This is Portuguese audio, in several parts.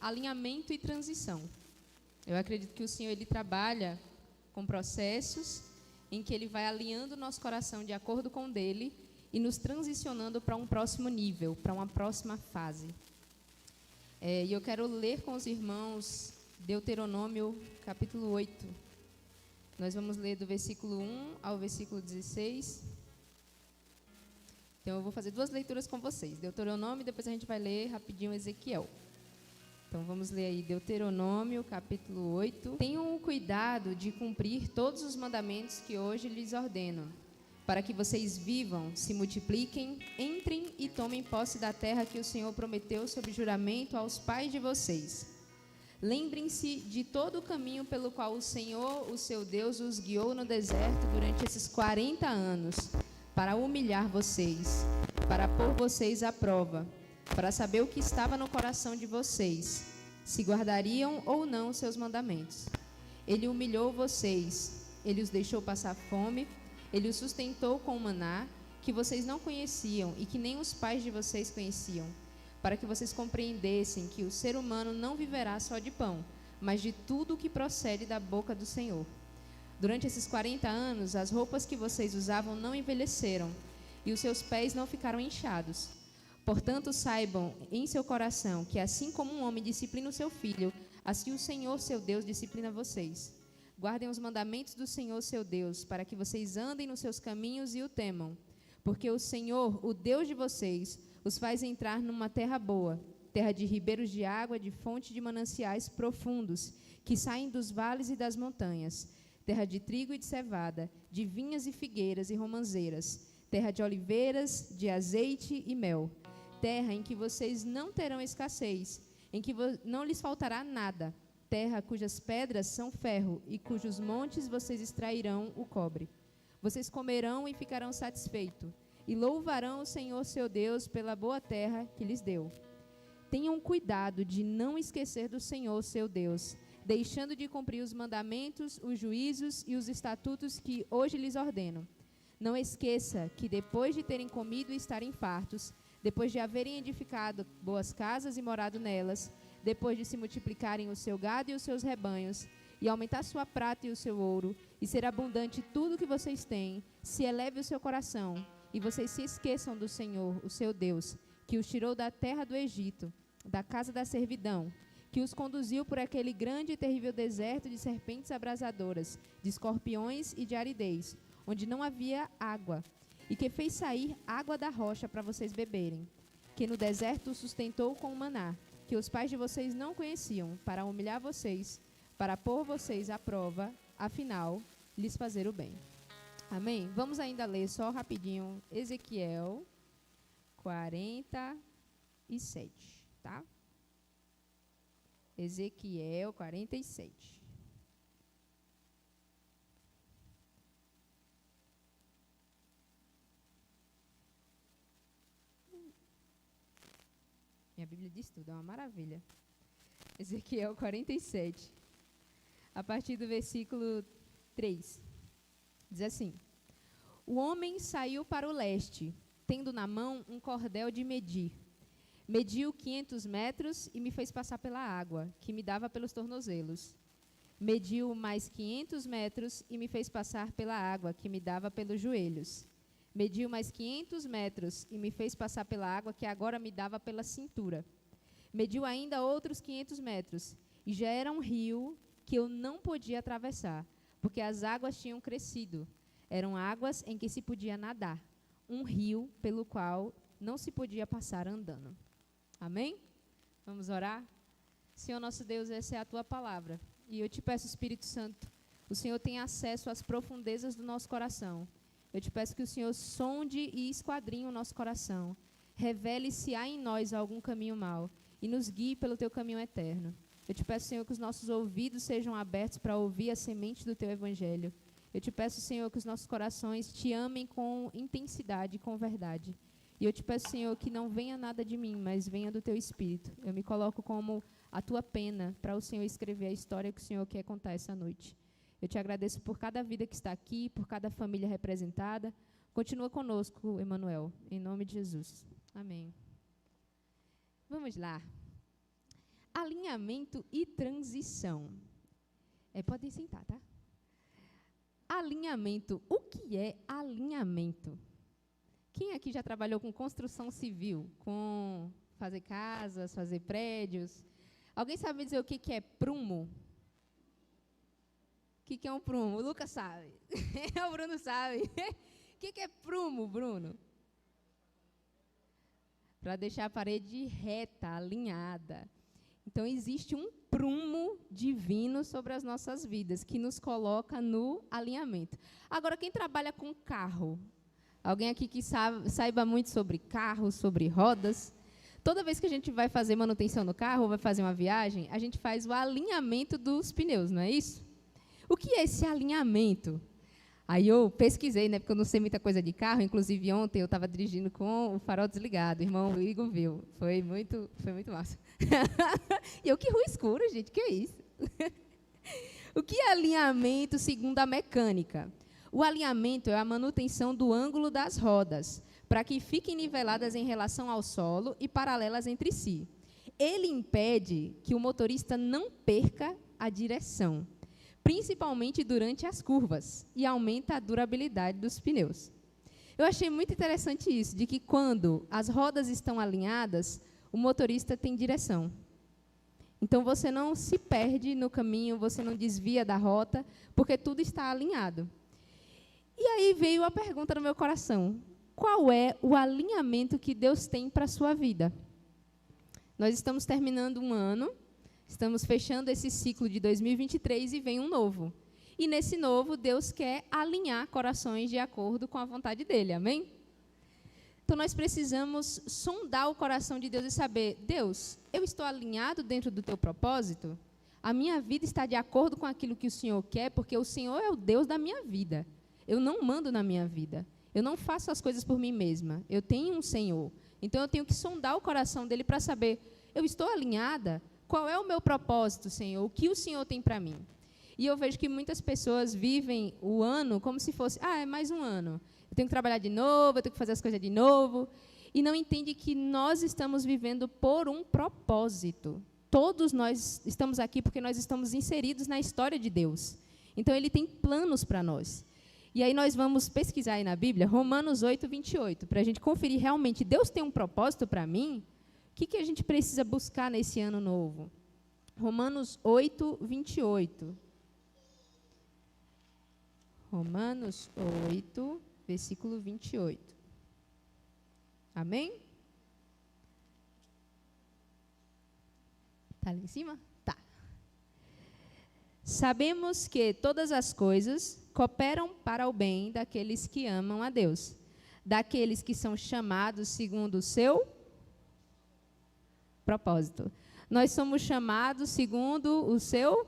alinhamento e transição. Eu acredito que o Senhor, Ele trabalha com processos em que Ele vai alinhando o nosso coração de acordo com o dele e nos transicionando para um próximo nível, para uma próxima fase. E eu quero ler com os irmãos Deuteronômio, capítulo 8. Nós vamos ler do versículo 1 ao versículo 16. Então, eu vou fazer 2 leituras com vocês. Deuteronômio, e depois a gente vai ler rapidinho Ezequiel. Então, vamos ler aí Deuteronômio, capítulo 8. Tenham o cuidado de cumprir todos os mandamentos que hoje lhes ordeno, para que vocês vivam, se multipliquem, entrem e tomem posse da terra que o Senhor prometeu sob juramento aos pais de vocês. Lembrem-se de todo o caminho pelo qual o Senhor, o seu Deus, os guiou no deserto durante esses 40 anos, para humilhar vocês, para pôr vocês à prova, para saber o que estava no coração de vocês, se guardariam ou não seus mandamentos. Ele humilhou vocês, ele os deixou passar fome, ele os sustentou com o maná, que vocês não conheciam e que nem os pais de vocês conheciam, para que vocês compreendessem que o ser humano não viverá só de pão, mas de tudo o que procede da boca do Senhor. Durante esses 40 anos, as roupas que vocês usavam não envelheceram, e os seus pés não ficaram inchados. Portanto, saibam em seu coração que assim como um homem disciplina o seu filho, assim o Senhor, seu Deus, disciplina vocês. Guardem os mandamentos do Senhor, seu Deus, para que vocês andem nos seus caminhos e o temam. Porque o Senhor, o Deus de vocês, os faz entrar numa terra boa, terra de ribeiros de água, de fonte de mananciais profundos, que saem dos vales e das montanhas, terra de trigo e de cevada, de vinhas e figueiras e romãzeiras, terra de oliveiras, de azeite e mel, terra em que vocês não terão escassez, em que não lhes faltará nada, terra cujas pedras são ferro e cujos montes vocês extrairão o cobre. Vocês comerão e ficarão satisfeitos, e louvarão o Senhor seu Deus pela boa terra que lhes deu. Tenham cuidado de não esquecer do Senhor seu Deus, deixando de cumprir os mandamentos, os juízos e os estatutos que hoje lhes ordeno. Não esqueça que depois de terem comido e estarem fartos, depois de haverem edificado boas casas e morado nelas, depois de se multiplicarem o seu gado e os seus rebanhos, e aumentar sua prata e o seu ouro, e ser abundante tudo que vocês têm, se eleve o seu coração, e vocês se esqueçam do Senhor, o seu Deus, que os tirou da terra do Egito, da casa da servidão, que os conduziu por aquele grande e terrível deserto de serpentes abrasadoras, de escorpiões e de aridez, onde não havia água, e que fez sair água da rocha para vocês beberem, que no deserto os sustentou com o maná, que os pais de vocês não conheciam, para humilhar vocês, para pôr vocês à prova, afinal, lhes fazer o bem. Amém? Vamos ainda ler só rapidinho Ezequiel 47, tá? Ezequiel 47. Minha Bíblia diz tudo, é uma maravilha. Ezequiel 47, a partir do versículo 3. Diz assim: O homem saiu para o leste, tendo na mão um cordel de medir. Mediu 500 metros e me fez passar pela água, que me dava pelos tornozelos. Mediu mais 500 metros e me fez passar pela água, que me dava pelos joelhos. Mediu mais 500 metros e me fez passar pela água, que agora me dava pela cintura. Mediu ainda outros 500 metros, e já era um rio que eu não podia atravessar, porque as águas tinham crescido. Eram águas em que se podia nadar, um rio pelo qual não se podia passar andando. Amém? Vamos orar? Senhor nosso Deus, essa é a Tua palavra. E eu te peço, Espírito Santo, o Senhor tem acesso às profundezas do nosso coração. Eu te peço que o Senhor sonde e esquadrinhe o nosso coração. Revele se há em nós algum caminho mau e nos guie pelo Teu caminho eterno. Eu te peço, Senhor, que os nossos ouvidos sejam abertos para ouvir a semente do Teu Evangelho. Eu te peço, Senhor, que os nossos corações Te amem com intensidade e com verdade. E eu te peço, Senhor, que não venha nada de mim, mas venha do Teu Espírito. Eu me coloco como a Tua pena para o Senhor escrever a história que o Senhor quer contar essa noite. Eu te agradeço por cada vida que está aqui, por cada família representada. Continua conosco, Emanuel, em nome de Jesus. Amém. Vamos lá. alinhamento e transição. Pode sentar, tá? Alinhamento. O que é alinhamento? Quem aqui já trabalhou com construção civil? Com fazer casas, fazer prédios? Alguém sabe dizer o que é prumo? O que é um prumo? O Lucas sabe. O Bruno sabe. O que é prumo, Bruno? Para deixar a parede reta, alinhada. Então, existe um prumo divino sobre as nossas vidas, que nos coloca no alinhamento. Agora, quem trabalha com carro? Alguém aqui que saiba muito sobre carro, sobre rodas? Toda vez que a gente vai fazer manutenção no carro, ou vai fazer uma viagem, a gente faz o alinhamento dos pneus, não é isso? O que é esse alinhamento? Aí eu pesquisei, né, porque eu não sei muita coisa de carro, inclusive ontem eu estava dirigindo com o farol desligado, o irmão Igor viu, foi muito massa. E eu, que rua escura, gente, que é isso? O que é alinhamento segundo a mecânica? O alinhamento é a manutenção do ângulo das rodas, para que fiquem niveladas em relação ao solo e paralelas entre si. Ele impede que o motorista não perca a direção, principalmente durante as curvas, e aumenta a durabilidade dos pneus. Eu achei muito interessante isso, de que quando as rodas estão alinhadas, o motorista tem direção. Então, você não se perde no caminho, você não desvia da rota, porque tudo está alinhado. E aí veio a pergunta no meu coração: qual é o alinhamento que Deus tem para a sua vida? Nós estamos terminando um ano, estamos fechando esse ciclo de 2023 e vem um novo. E nesse novo, Deus quer alinhar corações de acordo com a vontade dEle, amém? Então, nós precisamos sondar o coração de Deus e saber: Deus, eu estou alinhado dentro do Teu propósito? A minha vida está de acordo com aquilo que o Senhor quer, porque o Senhor é o Deus da minha vida. Eu não mando na minha vida. Eu não faço as coisas por mim mesma. Eu tenho um Senhor. Então, eu tenho que sondar o coração dEle para saber: eu estou alinhada? Qual é o meu propósito, Senhor? O que o Senhor tem para mim? E eu vejo que muitas pessoas vivem o ano como se fosse: é mais um ano. Eu tenho que trabalhar de novo, eu tenho que fazer as coisas de novo. E não entende que nós estamos vivendo por um propósito. Todos nós estamos aqui porque nós estamos inseridos na história de Deus. Então, Ele tem planos para nós. E aí nós vamos pesquisar aí na Bíblia, Romanos 8, 28, para a gente conferir realmente: Deus tem um propósito para mim? O que a gente precisa buscar nesse ano novo? Romanos 8, 28. Romanos 8, versículo 28. Amém? Está ali em cima? Tá. Sabemos que todas as coisas cooperam para o bem daqueles que amam a Deus, daqueles que são chamados segundo o seu propósito. Nós somos chamados segundo o seu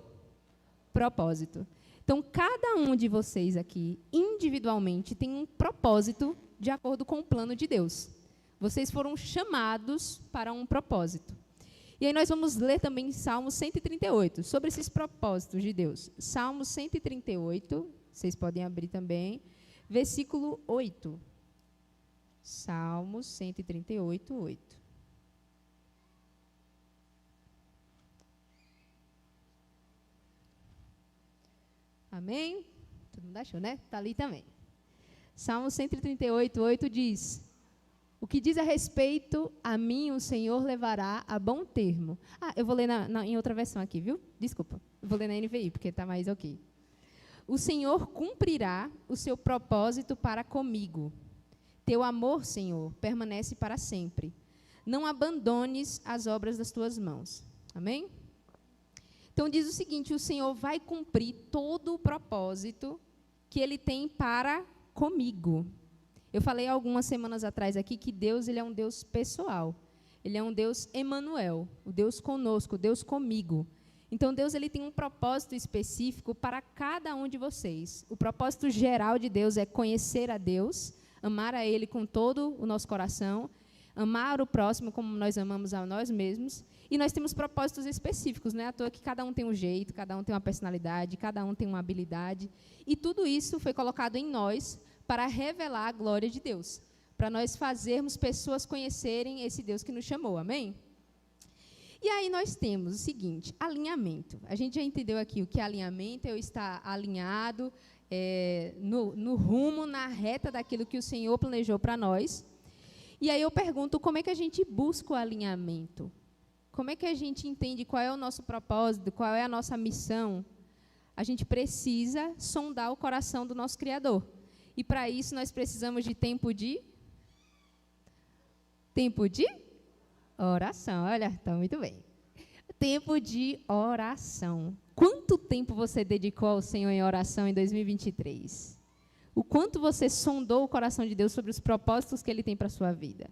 propósito. Então, cada um de vocês aqui, individualmente, tem um propósito de acordo com o plano de Deus. Vocês foram chamados para um propósito. E aí nós vamos ler também Salmo 138, sobre esses propósitos de Deus. Salmo 138, vocês podem abrir também, versículo 8. Salmo 138, 8. Amém? Todo mundo achou, né? Está ali também. Salmo 138, 8 diz: o que diz a respeito a mim, o Senhor levará a bom termo. Eu vou ler em outra versão aqui, viu? Desculpa. Eu vou ler na NVI, porque está mais ok. O Senhor cumprirá o seu propósito para comigo. Teu amor, Senhor, permanece para sempre. Não abandones as obras das tuas mãos. Amém? Então, diz o seguinte: o Senhor vai cumprir todo o propósito que Ele tem para comigo. Eu falei algumas semanas atrás aqui que Deus, Ele é um Deus pessoal. Ele é um Deus Emanuel, o Deus conosco, o Deus comigo. Então, Deus, Ele tem um propósito específico para cada um de vocês. O propósito geral de Deus é conhecer a Deus, amar a Ele com todo o nosso coração, amar o próximo como nós amamos a nós mesmos. E nós temos propósitos específicos, não é à toa que cada um tem um jeito, cada um tem uma personalidade, cada um tem uma habilidade. E tudo isso foi colocado em nós para revelar a glória de Deus, para nós fazermos pessoas conhecerem esse Deus que nos chamou, amém? E aí nós temos o seguinte, alinhamento. A gente já entendeu aqui o que é alinhamento, é eu estar alinhado no rumo, na reta daquilo que o Senhor planejou para nós. E aí eu pergunto, como é que a gente busca o alinhamento? Como é que a gente entende qual é o nosso propósito, qual é a nossa missão? A gente precisa sondar o coração do nosso Criador. E para isso nós precisamos de tempo de oração. Olha, está muito bem. Tempo de oração. Quanto tempo você dedicou ao Senhor em oração em 2023? O quanto você sondou o coração de Deus sobre os propósitos que Ele tem para a sua vida?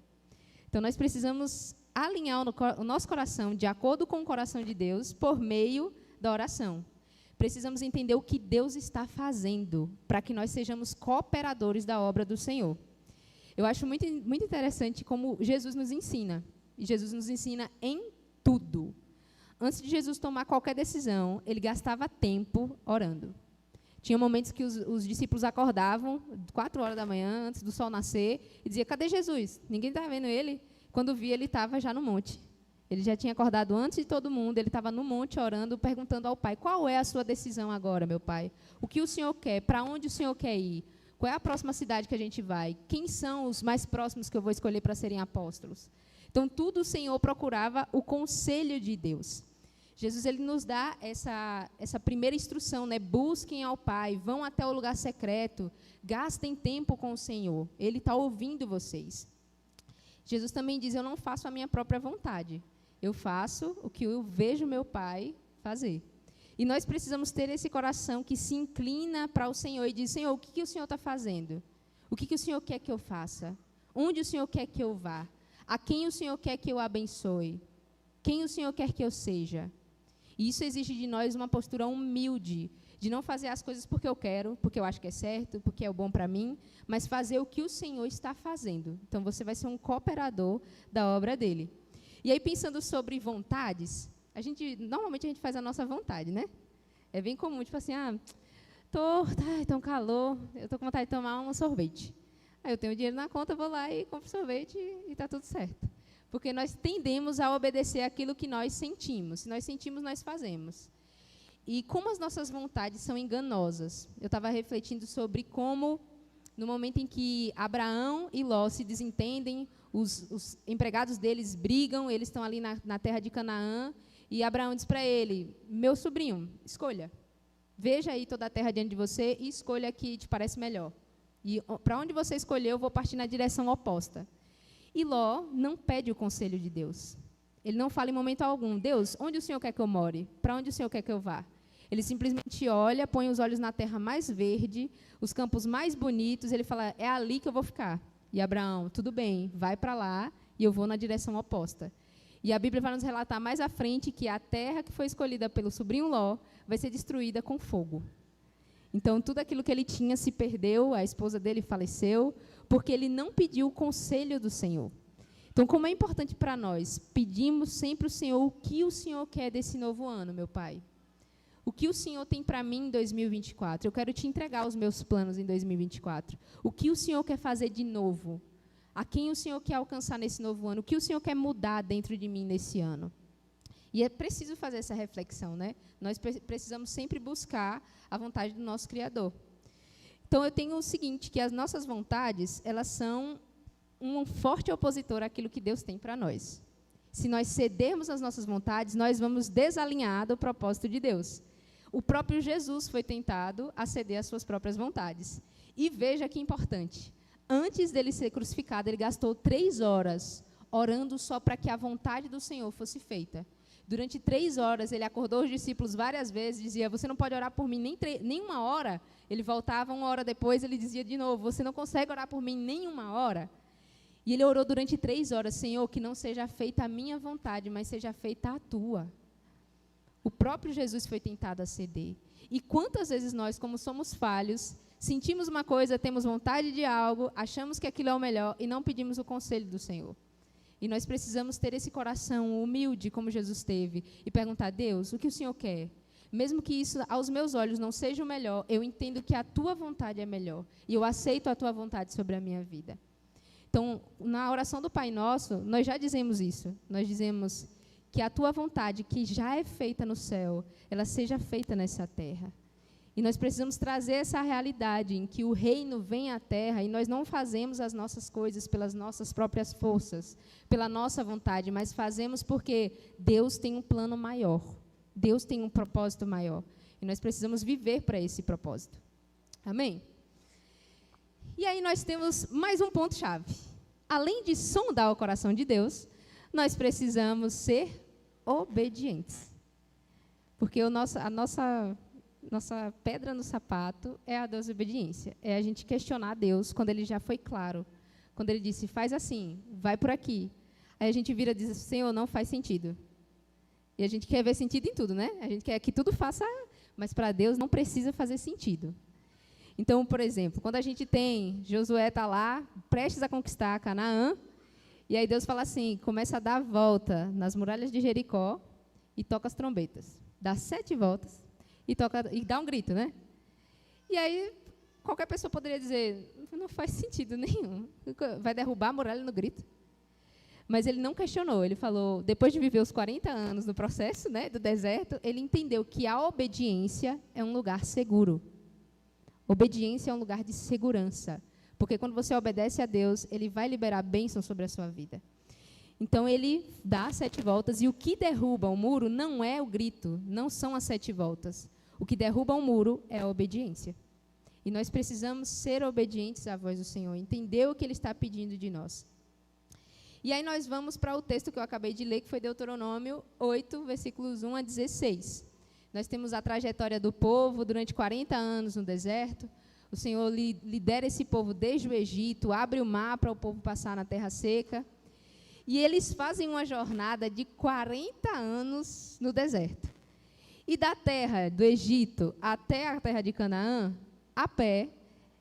Então, nós precisamos alinhar o nosso coração de acordo com o coração de Deus por meio da oração. Precisamos entender o que Deus está fazendo para que nós sejamos cooperadores da obra do Senhor. Eu acho muito interessante como Jesus nos ensina. E Jesus nos ensina em tudo. Antes de Jesus tomar qualquer decisão, ele gastava tempo orando. Tinha momentos que os discípulos acordavam, 4 horas da manhã, antes do sol nascer, e dizia, cadê Jesus? Ninguém estava vendo ele. Quando via, ele estava já no monte. Ele já tinha acordado antes de todo mundo, ele estava no monte orando, perguntando ao Pai, qual é a sua decisão agora, meu Pai? O que o Senhor quer? Para onde o Senhor quer ir? Qual é a próxima cidade que a gente vai? Quem são os mais próximos que eu vou escolher para serem apóstolos? Então, tudo o Senhor procurava o conselho de Deus. Jesus ele nos dá essa primeira instrução, né? Busquem ao Pai, vão até o lugar secreto, gastem tempo com o Senhor. Ele está ouvindo vocês. Jesus também diz, eu não faço a minha própria vontade. Eu faço o que eu vejo meu Pai fazer. E nós precisamos ter esse coração que se inclina para o Senhor e diz, Senhor, o que o Senhor está fazendo? O que o Senhor quer que eu faça? Onde o Senhor quer que eu vá? A quem o Senhor quer que eu abençoe? Quem o Senhor quer que eu seja? E isso exige de nós uma postura humilde, de não fazer as coisas porque eu quero, porque eu acho que é certo, porque é o bom para mim, mas fazer o que o Senhor está fazendo. Então, você vai ser um cooperador da obra dele. E aí, pensando sobre vontades, normalmente a gente faz a nossa vontade, né? É bem comum, tipo assim, tá um calor, eu estou com vontade de tomar um sorvete. Aí eu tenho dinheiro na conta, vou lá e compro sorvete e está tudo certo. Porque nós tendemos a obedecer aquilo que nós sentimos. Se nós sentimos, nós fazemos. E como as nossas vontades são enganosas. Eu estava refletindo sobre como, no momento em que Abraão e Ló se desentendem, os empregados deles brigam, eles estão ali na terra de Canaã, e Abraão diz para ele, meu sobrinho, escolha. Veja aí toda a terra diante de você e escolha a que te parece melhor. E para onde você escolher, eu vou partir na direção oposta. E Ló não pede o conselho de Deus. Ele não fala em momento algum, Deus, onde o Senhor quer que eu more? Para onde o Senhor quer que eu vá? Ele simplesmente olha, põe os olhos na terra mais verde, os campos mais bonitos, ele fala, é ali que eu vou ficar. E Abraão, tudo bem, vai para lá e eu vou na direção oposta. E a Bíblia vai nos relatar mais à frente que a terra que foi escolhida pelo sobrinho Ló vai ser destruída com fogo. Então, tudo aquilo que ele tinha se perdeu, a esposa dele faleceu, porque ele não pediu o conselho do Senhor. Então, como é importante para nós, pedimos sempre ao Senhor o que o Senhor quer desse novo ano, meu Pai. O que o Senhor tem para mim em 2024? Eu quero te entregar os meus planos em 2024. O que o Senhor quer fazer de novo? A quem o Senhor quer alcançar nesse novo ano? O que o Senhor quer mudar dentro de mim nesse ano? E é preciso fazer essa reflexão, né? Nós precisamos sempre buscar a vontade do nosso Criador. Então, eu tenho o seguinte, que as nossas vontades, elas são um forte opositor àquilo que Deus tem para nós. Se nós cedermos às nossas vontades, nós vamos desalinhar do propósito de Deus. O próprio Jesus foi tentado a ceder às suas próprias vontades. E veja que importante, antes dele ser crucificado, ele gastou 3 horas orando só para que a vontade do Senhor fosse feita. Durante 3 horas, ele acordou os discípulos várias vezes, dizia, você não pode orar por mim nem 1 hora. Ele voltava 1 hora depois, ele dizia de novo, você não consegue orar por mim nem 1 hora. E ele orou durante 3 horas, Senhor, que não seja feita a minha vontade, mas seja feita a tua. O próprio Jesus foi tentado a ceder. E quantas vezes nós, como somos falhos, sentimos uma coisa, temos vontade de algo, achamos que aquilo é o melhor e não pedimos o conselho do Senhor. E nós precisamos ter esse coração humilde, como Jesus teve, e perguntar, Deus, o que o Senhor quer? Mesmo que isso, aos meus olhos, não seja o melhor, eu entendo que a tua vontade é melhor. E eu aceito a tua vontade sobre a minha vida. Então, na oração do Pai Nosso, nós já dizemos isso. Nós dizemos que a tua vontade, que já é feita no céu, ela seja feita nessa terra. E nós precisamos trazer essa realidade em que o reino vem à terra e nós não fazemos as nossas coisas pelas nossas próprias forças, pela nossa vontade, mas fazemos porque Deus tem um plano maior. Deus tem um propósito maior. E nós precisamos viver para esse propósito. Amém? E aí nós temos mais um ponto-chave. Além de sondar o coração de Deus, nós precisamos ser obedientes. Porque a nossa pedra no sapato é a desobediência. É a gente questionar Deus quando Ele já foi claro. Quando Ele disse, faz assim, vai por aqui. Aí a gente vira e diz, Senhor, não faz sentido. E a gente quer ver sentido em tudo, né? A gente quer que tudo faça, mas para Deus não precisa fazer sentido. Então, por exemplo, quando a gente tem, Josué está lá, prestes a conquistar Canaã, e aí Deus fala assim, começa a dar a volta nas muralhas de Jericó e toca as trombetas. Dá 7 voltas e dá um grito, né? E aí, qualquer pessoa poderia dizer, não faz sentido nenhum. Vai derrubar a muralha no grito. Mas ele não questionou, ele falou, depois de viver os 40 anos no processo, né, do deserto, ele entendeu que a obediência é um lugar seguro. Obediência é um lugar de segurança. Porque quando você obedece a Deus, Ele vai liberar bênção sobre a sua vida. Então, ele dá 7 voltas, e o que derruba o muro não é o grito, não são as 7 voltas. O que derruba o muro é a obediência. E nós precisamos ser obedientes à voz do Senhor, entender o que Ele está pedindo de nós. E aí nós vamos para o texto que eu acabei de ler, que foi Deuteronômio 8, versículos 1 a 16. Nós temos a trajetória do povo durante 40 anos no deserto. O Senhor lidera esse povo desde o Egito, abre o mar para o povo passar na terra seca. E eles fazem uma jornada de 40 anos no deserto. E da terra do Egito até a terra de Canaã, a pé,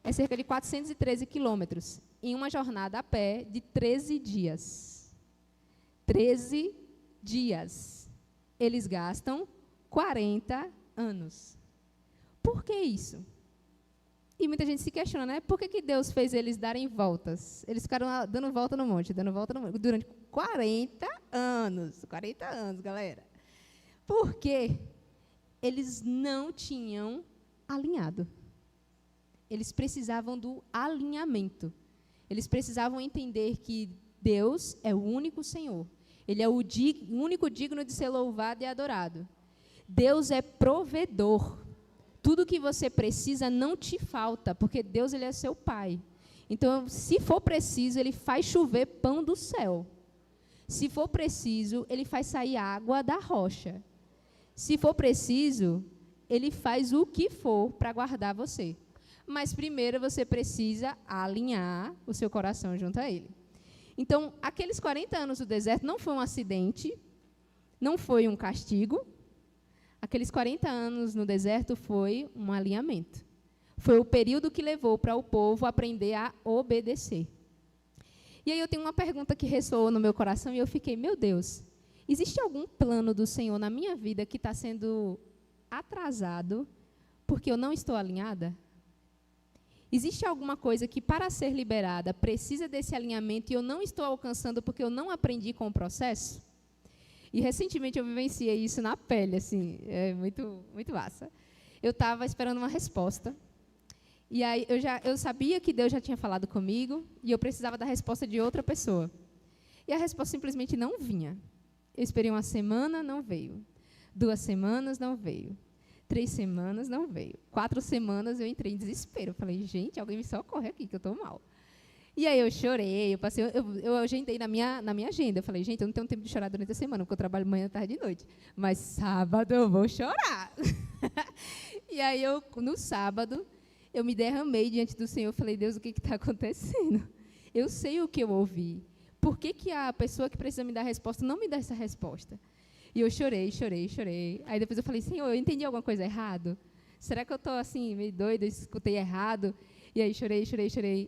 é cerca de 413 quilômetros, em uma jornada a pé de 13 dias. 13 dias. Eles gastam 40 anos. Por que isso? E muita gente se questiona, né? Por que Deus fez eles darem voltas? Eles ficaram dando volta no monte, durante 40 anos. 40 anos, galera. Porque eles não tinham alinhado. Eles precisavam do alinhamento. Eles precisavam entender que Deus é o único Senhor. Ele é o único digno de ser louvado e adorado. Deus é provedor. Tudo que você precisa não te falta, porque Deus, Ele é seu Pai. Então, se for preciso, Ele faz chover pão do céu. Se for preciso, Ele faz sair água da rocha. Se for preciso, Ele faz o que for para guardar você. Mas primeiro você precisa alinhar o seu coração junto a Ele. Então, aqueles 40 anos do deserto não foi um acidente, não foi um castigo. Aqueles 40 anos no deserto foi um alinhamento. Foi o período que levou para o povo aprender a obedecer. E aí eu tenho uma pergunta que ressoou no meu coração e eu fiquei, meu Deus, existe algum plano do Senhor na minha vida que está sendo atrasado porque eu não estou alinhada? Existe alguma coisa que, para ser liberada, precisa desse alinhamento e eu não estou alcançando porque eu não aprendi com o processo? E, recentemente, eu vivenciei isso na pele, assim, é muito, muito massa. Eu estava esperando uma resposta, e aí eu sabia que Deus já tinha falado comigo, e eu precisava da resposta de outra pessoa. E a resposta simplesmente não vinha. Eu esperei 1 semana, não veio. 2 semanas, não veio. 3 semanas, não veio. 4 semanas, eu entrei em desespero. Eu falei, gente, alguém me socorre aqui, que eu estou mal. E aí eu chorei, eu agendei na minha agenda. Eu falei, gente, eu não tenho tempo de chorar durante a semana, porque eu trabalho manhã, tarde e noite. Mas sábado eu vou chorar. E aí, no sábado, eu me derramei diante do Senhor. Eu falei, Deus, o que está acontecendo? Eu sei o que eu ouvi. Por que a pessoa que precisa me dar a resposta não me dá essa resposta? E eu chorei. Aí depois eu falei, Senhor, eu entendi alguma coisa errado? Será que eu estou assim, meio doida, escutei errado? E aí chorei.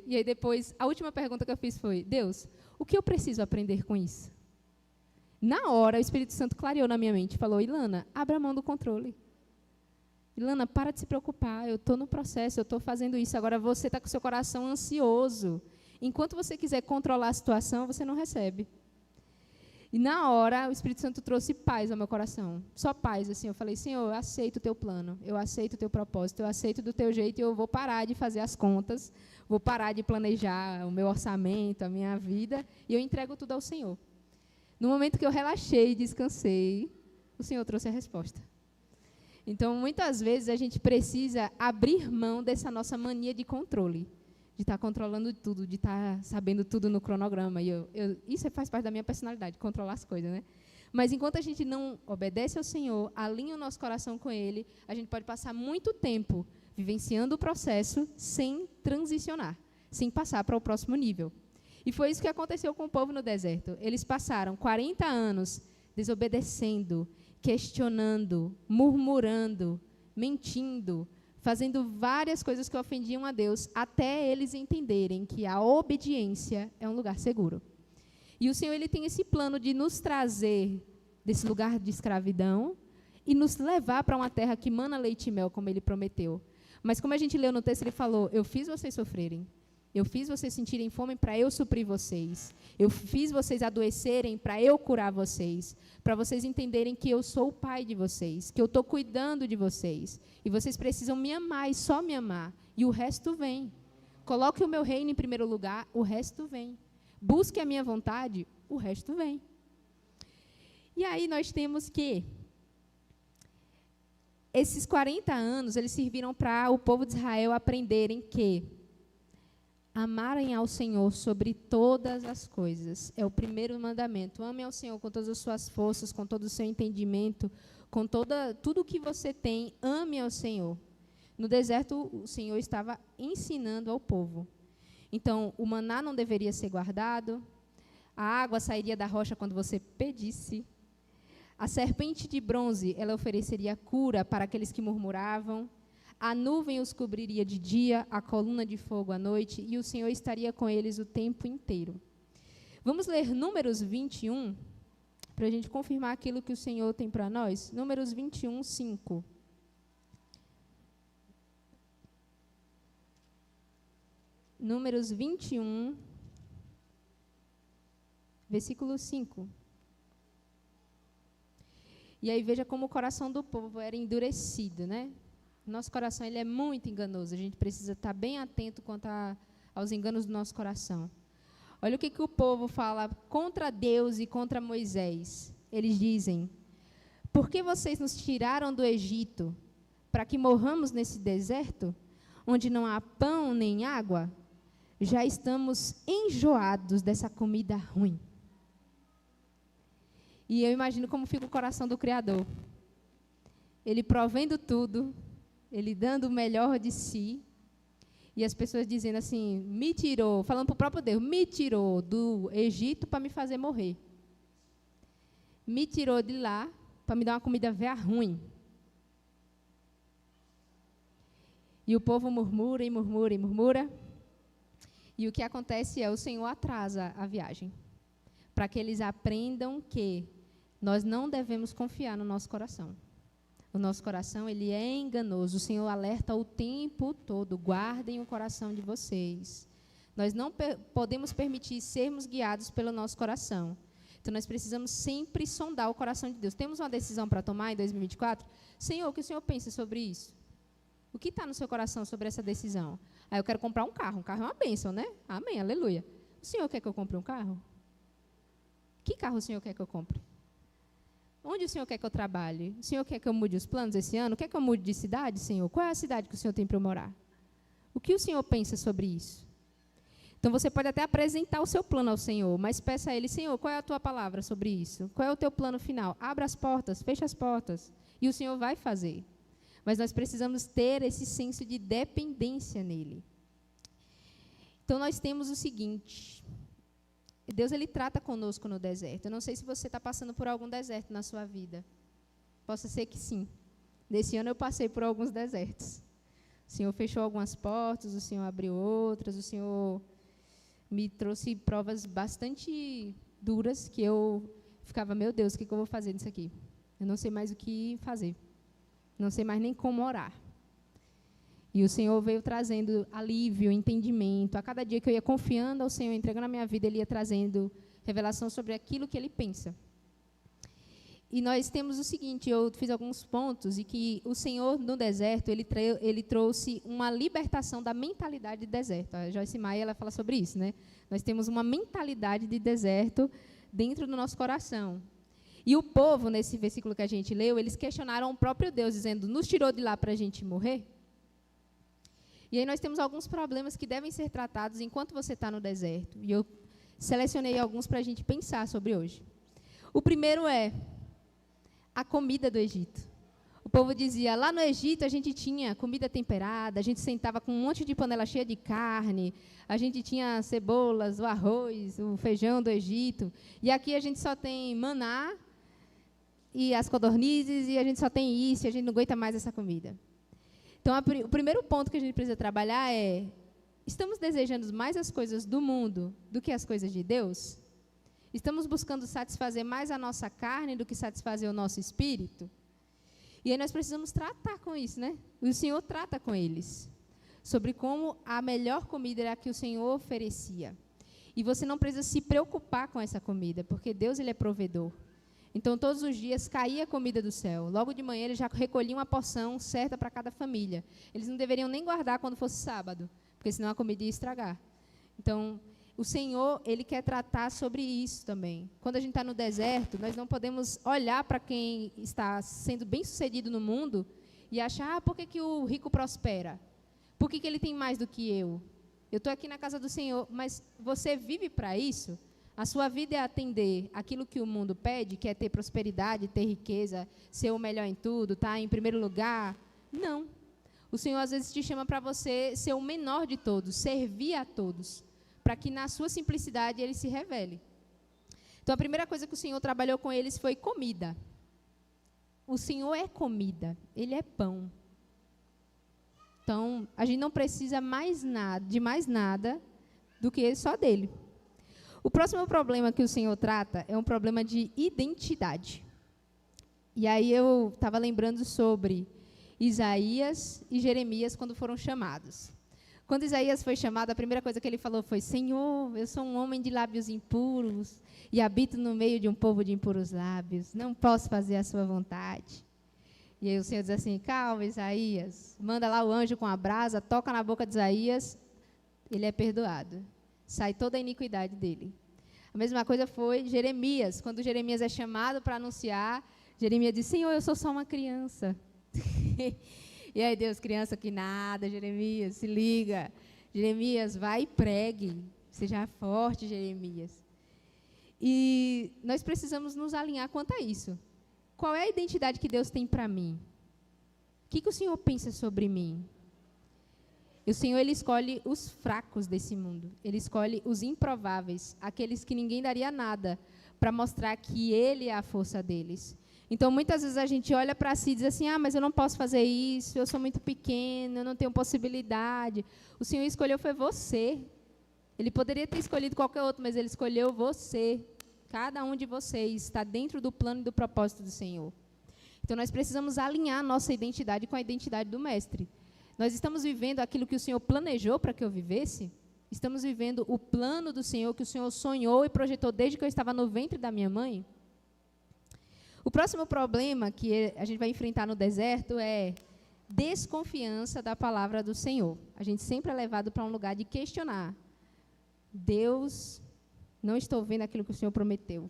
E aí depois, a última pergunta que eu fiz foi, Deus, o que eu preciso aprender com isso? Na hora, o Espírito Santo clareou na minha mente e falou, Ilana, abra a mão do controle. Ilana, para de se preocupar, eu estou no processo, eu estou fazendo isso. Agora você está com o seu coração ansioso. Enquanto você quiser controlar a situação, você não recebe. E na hora, o Espírito Santo trouxe paz ao meu coração. Só paz, assim. Eu falei, Senhor, eu aceito o teu plano, eu aceito o teu propósito, eu aceito do teu jeito e eu vou parar de fazer as contas, vou parar de planejar o meu orçamento, a minha vida, e eu entrego tudo ao Senhor. No momento que eu relaxei e descansei, o Senhor trouxe a resposta. Então, muitas vezes, a gente precisa abrir mão dessa nossa mania de controle, de estar controlando tudo, de estar sabendo tudo no cronograma. E isso faz parte da minha personalidade, controlar as coisas, né? Mas enquanto a gente não obedece ao Senhor, alinha o nosso coração com Ele, a gente pode passar muito tempo vivenciando o processo sem transicionar, sem passar para o próximo nível. E foi isso que aconteceu com o povo no deserto. Eles passaram 40 anos desobedecendo, questionando, murmurando, mentindo, fazendo várias coisas que ofendiam a Deus, até eles entenderem que a obediência é um lugar seguro. E o Senhor, Ele tem esse plano de nos trazer desse lugar de escravidão e nos levar para uma terra que mana leite e mel, como Ele prometeu. Mas como a gente leu no texto, Ele falou, eu fiz vocês sofrerem. Eu fiz vocês sentirem fome para eu suprir vocês. Eu fiz vocês adoecerem para eu curar vocês. Para vocês entenderem que eu sou o pai de vocês, que eu estou cuidando de vocês. E vocês precisam me amar e só me amar. E o resto vem. Coloque o meu reino em primeiro lugar, o resto vem. Busque a minha vontade, o resto vem. E aí nós temos que esses 40 anos, eles serviram para o povo de Israel aprenderem que amarem ao Senhor sobre todas as coisas. É o primeiro mandamento. Ame ao Senhor com todas as suas forças, com todo o seu entendimento, com tudo o que você tem, ame ao Senhor. No deserto, o Senhor estava ensinando ao povo. Então, o maná não deveria ser guardado, a água sairia da rocha quando você pedisse, a serpente de bronze, ela ofereceria cura para aqueles que murmuravam, a nuvem os cobriria de dia, a coluna de fogo à noite, e o Senhor estaria com eles o tempo inteiro. Vamos ler Números 21, para a gente confirmar aquilo que o Senhor tem para nós? Números 21, 5. Números 21, versículo 5. E aí veja como o coração do povo era endurecido, né? Nosso coração ele é muito enganoso. A gente precisa estar bem atento quanto aos enganos do nosso coração. Olha o que o povo fala contra Deus e contra Moisés. Eles dizem, por que vocês nos tiraram do Egito para que morramos nesse deserto, onde não há pão nem água? Já estamos enjoados dessa comida ruim. E eu imagino como fica o coração do Criador. Ele provendo tudo, ele dando o melhor de si, e as pessoas dizendo assim, me tirou, falando para o próprio Deus, me tirou do Egito para me fazer morrer. Me tirou de lá para me dar uma comida velha ruim. E o povo murmura e murmura e murmura. E o que acontece é o Senhor atrasa a viagem, para que eles aprendam que nós não devemos confiar no nosso coração. O nosso coração, ele é enganoso. O Senhor alerta o tempo todo, guardem o coração de vocês. Nós não podemos permitir sermos guiados pelo nosso coração. Então, nós precisamos sempre sondar o coração de Deus. Temos uma decisão para tomar em 2024? Senhor, o que o Senhor pensa sobre isso? O que está no seu coração sobre essa decisão? Eu quero comprar um carro. Um carro é uma bênção, né? Amém, aleluia. O Senhor quer que eu compre um carro? Que carro o Senhor quer que eu compre? Onde o Senhor quer que eu trabalhe? O Senhor quer que eu mude os planos esse ano? Quer que eu mude de cidade, Senhor? Qual é a cidade que o Senhor tem para eu morar? O que o Senhor pensa sobre isso? Então, você pode até apresentar o seu plano ao Senhor, mas peça a Ele, Senhor, qual é a tua palavra sobre isso? Qual é o teu plano final? Abra as portas, fecha as portas, e o Senhor vai fazer. Mas nós precisamos ter esse senso de dependência nele. Então, nós temos o seguinte, Deus ele trata conosco no deserto. Eu não sei se você está passando por algum deserto na sua vida. Possa ser que sim. Nesse ano eu passei por alguns desertos. O Senhor fechou algumas portas, o Senhor abriu outras, o Senhor me trouxe provas bastante duras que eu ficava, meu Deus, o que eu vou fazer nisso aqui? Eu não sei mais o que fazer. Não sei mais nem como orar. E o Senhor veio trazendo alívio, entendimento. A cada dia que eu ia confiando ao Senhor, entregando a minha vida, Ele ia trazendo revelação sobre aquilo que ele pensa. E nós temos o seguinte, eu fiz alguns pontos, e que o Senhor, no deserto, ele trouxe uma libertação da mentalidade de deserto. A Joyce Meyer, ela fala sobre isso, né? Nós temos uma mentalidade de deserto dentro do nosso coração. E o povo, nesse versículo que a gente leu, eles questionaram o próprio Deus, dizendo, nos tirou de lá para a gente morrer? E aí nós temos alguns problemas que devem ser tratados enquanto você está no deserto. E eu selecionei alguns para a gente pensar sobre hoje. O primeiro é a comida do Egito. O povo dizia, lá no Egito a gente tinha comida temperada, a gente sentava com um monte de panela cheia de carne, a gente tinha cebolas, o arroz, o feijão do Egito, e aqui a gente só tem maná e as codornizes, e a gente só tem isso, e a gente não aguenta mais essa comida. Então, o primeiro ponto que a gente precisa trabalhar é, estamos desejando mais as coisas do mundo do que as coisas de Deus? Estamos buscando satisfazer mais a nossa carne do que satisfazer o nosso espírito? E aí nós precisamos tratar com isso, né? O Senhor trata com eles, sobre como a melhor comida era a que o Senhor oferecia. E você não precisa se preocupar com essa comida, porque Deus, ele é provedor. Então, todos os dias caía a comida do céu. Logo de manhã, eles já recolhiam uma porção certa para cada família. Eles não deveriam nem guardar quando fosse sábado, porque senão a comida ia estragar. Então, o Senhor, ele quer tratar sobre isso também. Quando a gente está no deserto, nós não podemos olhar para quem está sendo bem-sucedido no mundo e achar, por que o rico prospera? Por que ele tem mais do que eu? Eu estou aqui na casa do Senhor, mas você vive para isso? A sua vida é atender aquilo que o mundo pede, que é ter prosperidade, ter riqueza, ser o melhor em tudo, estar em primeiro lugar? Não. O Senhor, às vezes, te chama para você ser o menor de todos, servir a todos, para que na sua simplicidade ele se revele. Então, a primeira coisa que o Senhor trabalhou com eles foi comida. O Senhor é comida, ele é pão. Então, a gente não precisa de mais nada do que só dele. O próximo problema que o Senhor trata é um problema de identidade. E aí eu estava lembrando sobre Isaías e Jeremias quando foram chamados. Quando Isaías foi chamado, a primeira coisa que ele falou foi, Senhor, eu sou um homem de lábios impuros e habito no meio de um povo de impuros lábios, não posso fazer a sua vontade. E aí o Senhor diz assim, calma, Isaías, manda lá o anjo com a brasa, toca na boca de Isaías, ele é perdoado. Sai toda a iniquidade dele. A mesma coisa foi Jeremias. Quando Jeremias é chamado para anunciar, Jeremias diz, Senhor, eu sou só uma criança. E aí Deus, criança que nada, Jeremias, se liga. Jeremias, vai e pregue. Seja forte, Jeremias. E nós precisamos nos alinhar quanto a isso. Qual é a identidade que Deus tem para mim? O que o Senhor pensa sobre mim? O Senhor, ele escolhe os fracos desse mundo. Ele escolhe os improváveis, aqueles que ninguém daria nada, para mostrar que ele é a força deles. Então, muitas vezes a gente olha para si e diz assim, mas eu não posso fazer isso, eu sou muito pequeno, eu não tenho possibilidade. O Senhor escolheu foi você. Ele poderia ter escolhido qualquer outro, mas ele escolheu você. Cada um de vocês está dentro do plano e do propósito do Senhor. Então, nós precisamos alinhar a nossa identidade com a identidade do Mestre. Nós estamos vivendo aquilo que o Senhor planejou para que eu vivesse? Estamos vivendo o plano do Senhor, que o Senhor sonhou e projetou desde que eu estava no ventre da minha mãe? O próximo problema que a gente vai enfrentar no deserto é desconfiança da palavra do Senhor. A gente sempre é levado para um lugar de questionar. Deus, não estou vendo aquilo que o Senhor prometeu.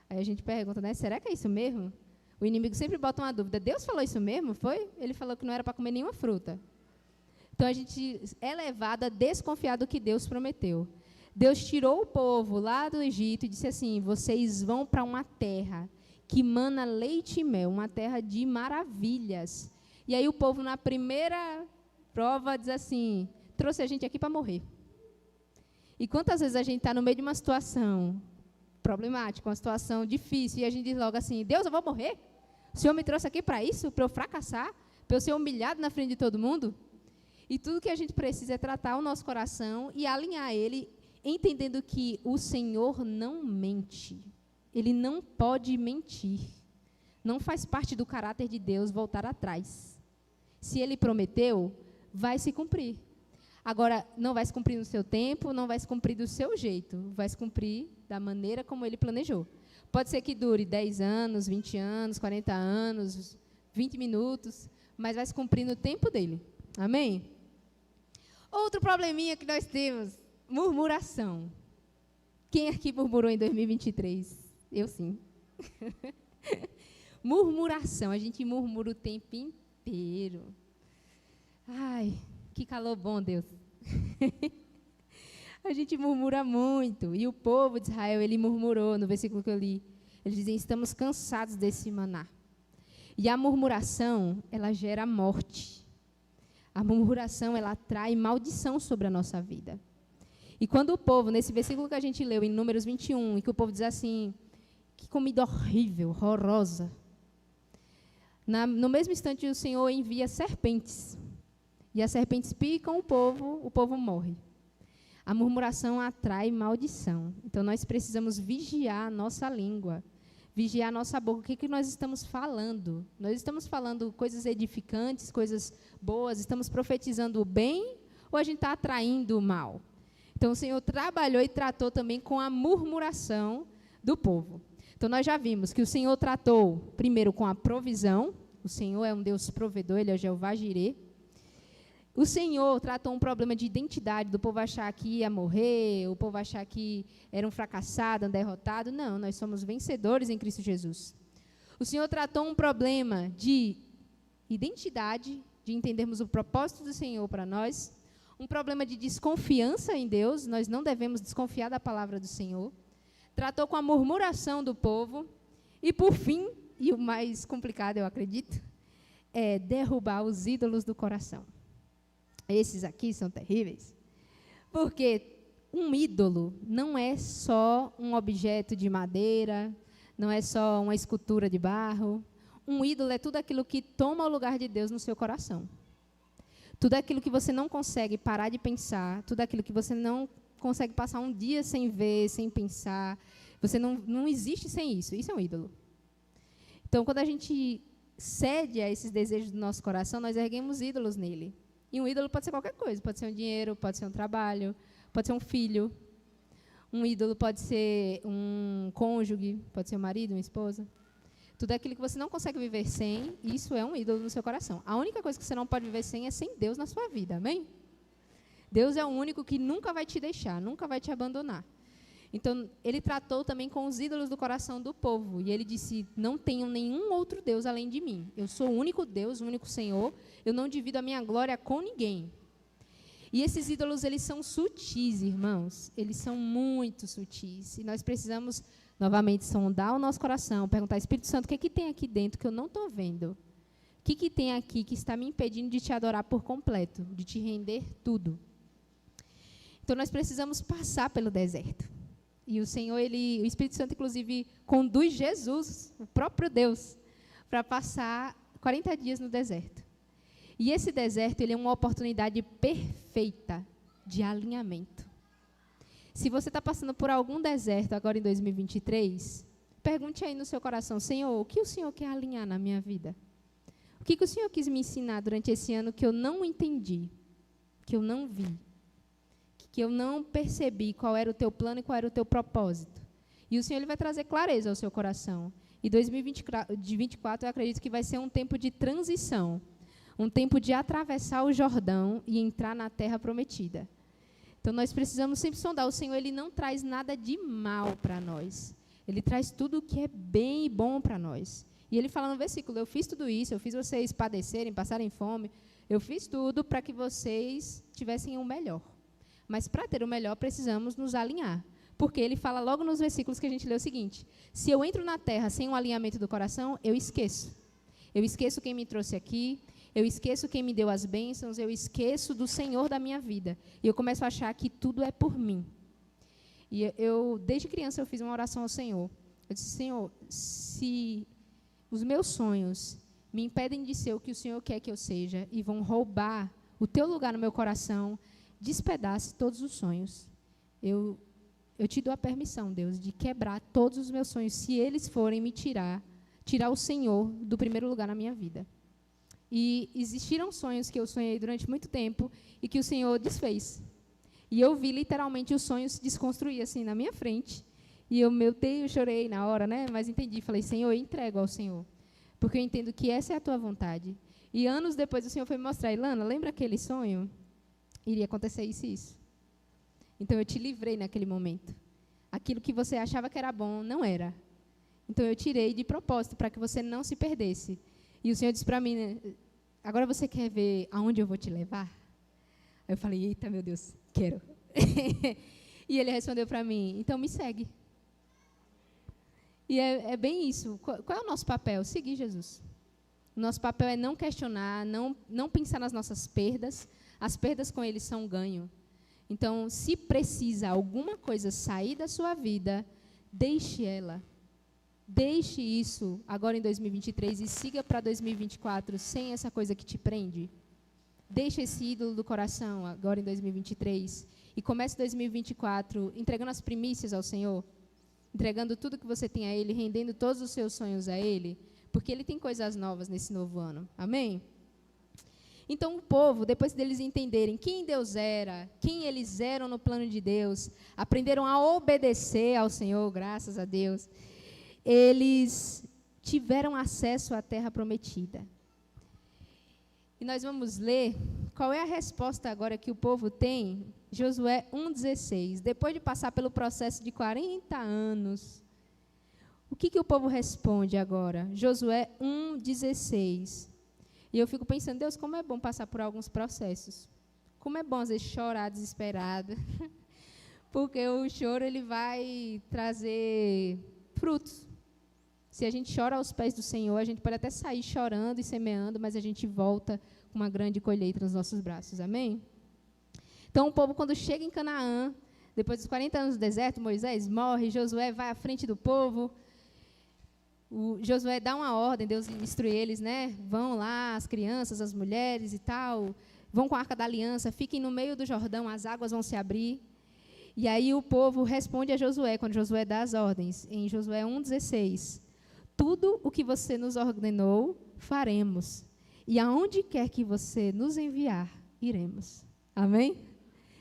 Aí a gente pergunta, né? Será que é isso mesmo? O inimigo sempre bota uma dúvida. Deus falou isso mesmo? Foi? Ele falou que não era para comer nenhuma fruta. Então, a gente é levado a desconfiar do que Deus prometeu. Deus tirou o povo lá do Egito e disse assim, vocês vão para uma terra que mana leite e mel, uma terra de maravilhas. E aí o povo, na primeira prova, diz assim, trouxe a gente aqui para morrer. E quantas vezes a gente está no meio de uma situação problemática, uma situação difícil, e a gente diz logo assim, Deus, eu vou morrer? O Senhor me trouxe aqui para isso? Para eu fracassar? Para eu ser humilhado na frente de todo mundo? E tudo que a gente precisa é tratar o nosso coração e alinhar ele, entendendo que o Senhor não mente. Ele não pode mentir. Não faz parte do caráter de Deus voltar atrás. Se Ele prometeu, vai se cumprir. Agora, não vai se cumprir no seu tempo, não vai se cumprir do seu jeito, vai se cumprir da maneira como ele planejou. Pode ser que dure 10 anos, 20 anos, 40 anos, 20 minutos, mas vai se cumprir no tempo dele. Amém? Outro probleminha que nós temos, murmuração. Quem aqui murmurou em 2023? Eu sim. Murmuração, a gente murmura o tempo inteiro. Ai, que calor bom, Deus. A gente murmura muito. E o povo de Israel, ele murmurou no versículo que eu li. Eles dizem, estamos cansados desse maná. E a murmuração, ela gera morte. A murmuração, ela trai maldição sobre a nossa vida. E quando o povo, nesse versículo que a gente leu, em Números 21, e que o povo diz assim, que comida horrível, horrorosa. No mesmo instante, o Senhor envia serpentes. E as serpentes picam o povo morre. A murmuração atrai maldição. Então, nós precisamos vigiar a nossa língua, vigiar a nossa boca. O que nós estamos falando? Nós estamos falando coisas edificantes, coisas boas, estamos profetizando o bem ou a gente está atraindo o mal? Então, o Senhor trabalhou e tratou também com a murmuração do povo. Então, nós já vimos que o Senhor tratou primeiro com a provisão. O Senhor é um Deus provedor, Ele é Jeová Jirê. O Senhor tratou um problema de identidade, do povo achar que ia morrer, o povo achar que era um fracassado, um derrotado. Não, nós somos vencedores em Cristo Jesus. O Senhor tratou um problema de identidade, de entendermos o propósito do Senhor para nós. Um problema de desconfiança em Deus, nós não devemos desconfiar da palavra do Senhor. Tratou com a murmuração do povo. E, por fim, e o mais complicado, eu acredito, é derrubar os ídolos do coração. Esses aqui são terríveis, porque um ídolo não é só um objeto de madeira, não é só uma escultura de barro. Um ídolo é tudo aquilo que toma o lugar de Deus no seu coração. Tudo aquilo que você não consegue parar de pensar, tudo aquilo que você não consegue passar um dia sem ver, sem pensar, você não existe sem isso. Isso é um ídolo. Então, quando a gente cede a esses desejos do nosso coração, nós erguemos ídolos nele. E um ídolo pode ser qualquer coisa, pode ser um dinheiro, pode ser um trabalho, pode ser um filho. Um ídolo pode ser um cônjuge, pode ser um marido, uma esposa. Tudo aquilo que você não consegue viver sem, isso é um ídolo no seu coração. A única coisa que você não pode viver sem é sem Deus na sua vida, amém? Deus é o único que nunca vai te deixar, nunca vai te abandonar. Então, ele tratou também com os ídolos do coração do povo. E ele disse, não tenham nenhum outro Deus além de mim. Eu sou o único Deus, o único Senhor. Eu não divido a minha glória com ninguém. E esses ídolos, eles são sutis, irmãos. Eles são muito sutis. E nós precisamos, novamente, sondar o nosso coração, perguntar, Espírito Santo, o que tem aqui dentro que eu não estou vendo? O que tem aqui que está me impedindo de te adorar por completo, de te render tudo? Então, nós precisamos passar pelo deserto. E o Senhor, o Espírito Santo, inclusive, conduz Jesus, o próprio Deus, para passar 40 dias no deserto. E esse deserto, ele é uma oportunidade perfeita de alinhamento. Se você está passando por algum deserto agora em 2023, pergunte aí no seu coração, Senhor, o que o Senhor quer alinhar na minha vida? O que o Senhor quis me ensinar durante esse ano que eu não entendi, que eu não vi? Que eu não percebi qual era o teu plano e qual era o teu propósito. E o Senhor, ele vai trazer clareza ao seu coração. E 2024, eu acredito que vai ser um tempo de transição, um tempo de atravessar o Jordão e entrar na terra prometida. Então, nós precisamos sempre sondar. O Senhor, ele não traz nada de mal para nós. Ele traz tudo o que é bem e bom para nós. E ele fala no versículo, eu fiz tudo isso, eu fiz vocês padecerem, passarem fome, eu fiz tudo para que vocês tivessem o melhor. Mas, para ter o melhor, precisamos nos alinhar. Porque ele fala logo nos versículos que a gente leu o seguinte, se eu entro na terra sem um alinhamento do coração, eu esqueço. Eu esqueço quem me trouxe aqui, eu esqueço quem me deu as bênçãos, eu esqueço do Senhor da minha vida. E eu começo a achar que tudo é por mim. E desde criança, eu fiz uma oração ao Senhor. Eu disse, Senhor, se os meus sonhos me impedem de ser o que o Senhor quer que eu seja e vão roubar o teu lugar no meu coração, despedace todos os sonhos. Eu te dou a permissão, Deus, de quebrar todos os meus sonhos, se eles forem me tirar o Senhor do primeiro lugar na minha vida. E existiram sonhos que eu sonhei durante muito tempo e que o Senhor desfez. E eu vi literalmente os sonhos se desconstruir assim na minha frente. E eu, meu Deus, chorei na hora, né? Mas entendi, falei, Senhor, eu entrego ao Senhor. Porque eu entendo que essa é a tua vontade. E anos depois o Senhor foi me mostrar, Ilana, lembra aquele sonho? Iria acontecer isso e isso. Então eu te livrei naquele momento. Aquilo que você achava que era bom, não era. Então eu tirei de propósito para que você não se perdesse. E o Senhor disse para mim, né, agora você quer ver aonde eu vou te levar? Aí eu falei, eita, meu Deus, quero. E ele respondeu para mim, então me segue. E é bem isso. Qual é o nosso papel? Seguir Jesus. O nosso papel é não questionar, não pensar nas nossas perdas. As perdas com ele são ganho. Então, se precisa alguma coisa sair da sua vida, deixe ela. Deixe isso agora em 2023 e siga para 2024 sem essa coisa que te prende. Deixe esse ídolo do coração agora em 2023 e comece 2024 entregando as primícias ao Senhor, entregando tudo que você tem a Ele, rendendo todos os seus sonhos a Ele, porque Ele tem coisas novas nesse novo ano. Amém? Então, o povo, depois deles entenderem quem Deus era, quem eles eram no plano de Deus, aprenderam a obedecer ao Senhor, graças a Deus, eles tiveram acesso à terra prometida. E nós vamos ler qual é a resposta agora que o povo tem, Josué 1,16. Depois de passar pelo processo de 40 anos, o que o povo responde agora? Josué 1,16. E eu fico pensando, Deus, como é bom passar por alguns processos. Como é bom, às vezes, chorar desesperada. Porque o choro, ele vai trazer frutos. Se a gente chora aos pés do Senhor, a gente pode até sair chorando e semeando, mas a gente volta com uma grande colheita nos nossos braços. Amém? Então, o povo, quando chega em Canaã, depois dos 40 anos do deserto, Moisés morre, Josué vai à frente do povo. Josué dá uma ordem, Deus instrui eles, né? Vão lá, as crianças, as mulheres e tal, vão com a Arca da Aliança, fiquem no meio do Jordão, as águas vão se abrir. E aí o povo responde a Josué, quando Josué dá as ordens, em Josué 1,16. Tudo o que você nos ordenou, faremos. E aonde quer que você nos enviar, iremos. Amém?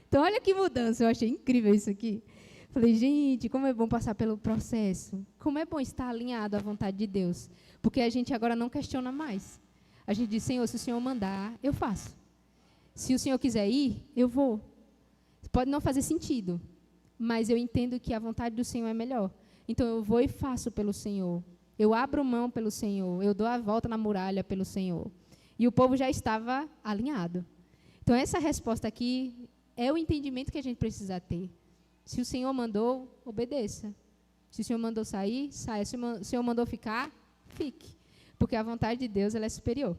Então, olha que mudança, eu achei incrível isso aqui. Falei, gente, como é bom passar pelo processo. Como é bom estar alinhado à vontade de Deus. Porque a gente agora não questiona mais. A gente diz, Senhor, se o Senhor mandar, eu faço. Se o Senhor quiser ir, eu vou. Pode não fazer sentido, mas eu entendo que a vontade do Senhor é melhor. Então, eu vou e faço pelo Senhor. Eu abro mão pelo Senhor. Eu dou a volta na muralha pelo Senhor. E o povo já estava alinhado. Então, essa resposta aqui é o entendimento que a gente precisa ter. Se o Senhor mandou, obedeça. Se o Senhor mandou sair, saia. Se o Senhor mandou ficar, fique. Porque a vontade de Deus ela é superior.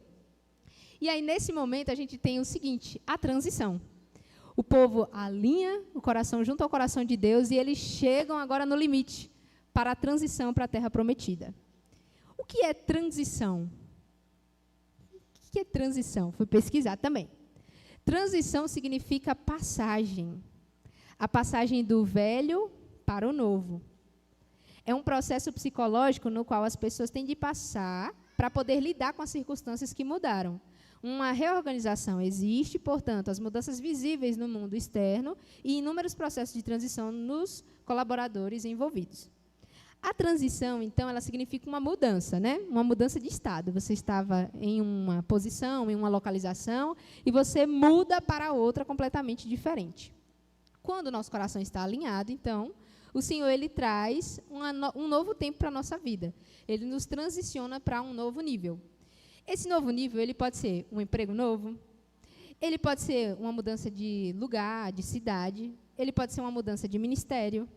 E aí, nesse momento, a gente tem o seguinte, a transição. O povo alinha o coração junto ao coração de Deus e eles chegam agora no limite para a transição para a terra prometida. O que é transição? O que é transição? Fui pesquisar também. Transição significa passagem. A passagem do velho para o novo. É um processo psicológico no qual as pessoas têm de passar para poder lidar com as circunstâncias que mudaram. Uma reorganização existe, portanto, as mudanças visíveis no mundo externo e inúmeros processos de transição nos colaboradores envolvidos. A transição, então, ela significa uma mudança, né? Uma mudança de estado. Você estava em uma posição, em uma localização, e você muda para outra completamente diferente. Quando o nosso coração está alinhado, então, o Senhor ele traz um novo tempo para a nossa vida. Ele nos transiciona para um novo nível. Esse novo nível ele pode ser um emprego novo, ele pode ser uma mudança de lugar, de cidade, ele pode ser uma mudança de ministério,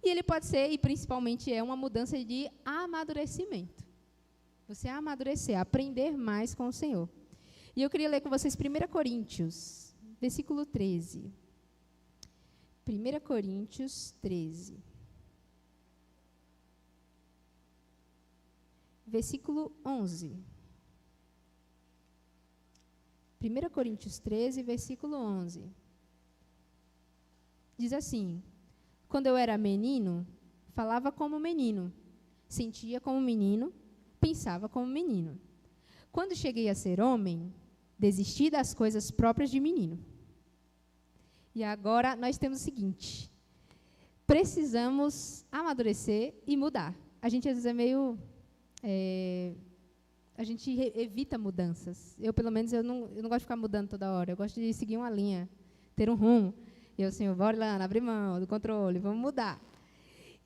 e ele pode ser, e principalmente é, uma mudança de amadurecimento. Você amadurecer, aprender mais com o Senhor. E eu queria ler com vocês 1 Coríntios, versículo 13. 1 Coríntios 13. Versículo 11. 1 Coríntios 13, versículo 11. Diz assim: quando eu era menino, falava como menino, sentia como menino, pensava como menino. Quando cheguei a ser homem, desisti das coisas próprias de menino. E agora nós temos o seguinte: precisamos amadurecer e mudar. A gente, às vezes, é meio... a gente evita mudanças. Eu, pelo menos, eu não gosto de ficar mudando toda hora. Eu gosto de seguir uma linha, ter um rumo. E eu, Senhor, bora lá, abrir mão do controle, vamos mudar.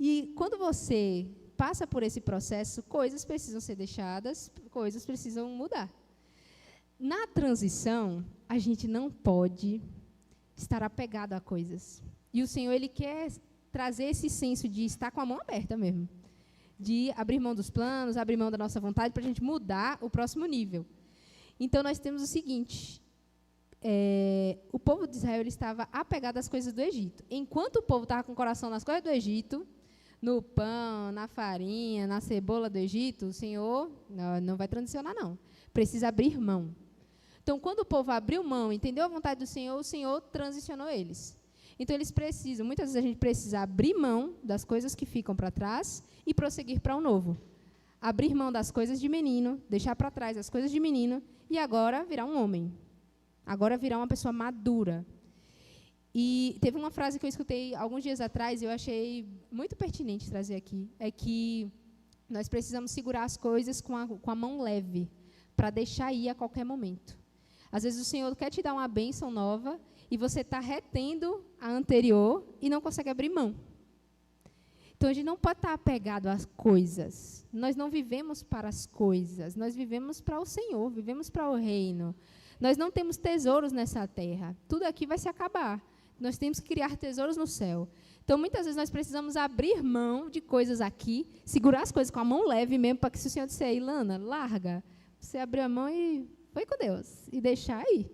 E quando você passa por esse processo, coisas precisam ser deixadas, coisas precisam mudar. Na transição, a gente não pode estar apegado a coisas. E o Senhor, Ele quer trazer esse senso de estar com a mão aberta mesmo. De abrir mão dos planos, abrir mão da nossa vontade, para a gente mudar o próximo nível. Então, nós temos o seguinte: o povo de Israel, ele estava apegado às coisas do Egito. Enquanto o povo estava com o coração nas coisas do Egito, no pão, na farinha, na cebola do Egito, o Senhor não vai transicionar, não. Precisa abrir mão. Então, quando o povo abriu mão, entendeu a vontade do Senhor, o Senhor transicionou eles. Então, eles precisam, muitas vezes a gente precisa abrir mão das coisas que ficam para trás e prosseguir para o novo. Abrir mão das coisas de menino, deixar para trás as coisas de menino e agora virar um homem. Agora virar uma pessoa madura. E teve uma frase que eu escutei alguns dias atrás e eu achei muito pertinente trazer aqui. É que nós precisamos segurar as coisas com a mão leve, para deixar ir a qualquer momento. Às vezes o Senhor quer te dar uma bênção nova e você está retendo a anterior e não consegue abrir mão. Então, a gente não pode estar apegado às coisas. Nós não vivemos para as coisas, nós vivemos para o Senhor, vivemos para o reino. Nós não temos tesouros nessa terra. Tudo aqui vai se acabar. Nós temos que criar tesouros no céu. Então, muitas vezes, nós precisamos abrir mão de coisas aqui, segurar as coisas com a mão leve mesmo, para que se o Senhor disser, Ilana, larga, você abrir a mão e foi com Deus, e deixar aí.